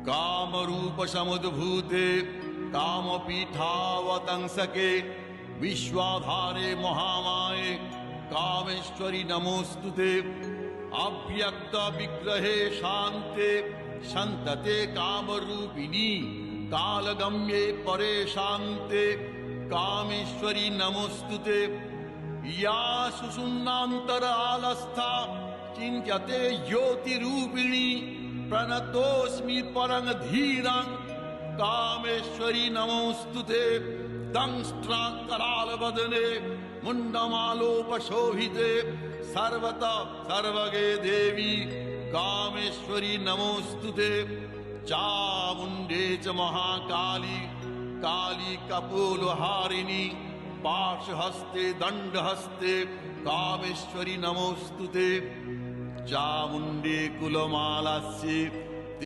कामरूप समुद्भूते कामपीठावतंसके विश्वाधारे महामाये कामेश्वरी नमोस्तुते। अव्यक्त विग्रहे शान्ते संतते कामरूपिणी कालगम्ये परे शान्ते कामेश्वरी नमोस्तुते। या सुषुम्नान्तरालस्था चिन्त्यते ज्योतिरूपिणी प्रणतोऽस्मि परं धीरं कामेश्वरी नमोस्तुते। दंष्ट्राकरालवदने मुण्डमालोपशोभिते सर्वतः सर्वगे देवी कामेश्वरी नमोस्तुते। चामुण्डे च महाकाली काली कपोलहारिणी पाशहस्ते दण्डहस्ते कामेश्वरी नमोस्तुते। चामुण्डे कुलमालास्ये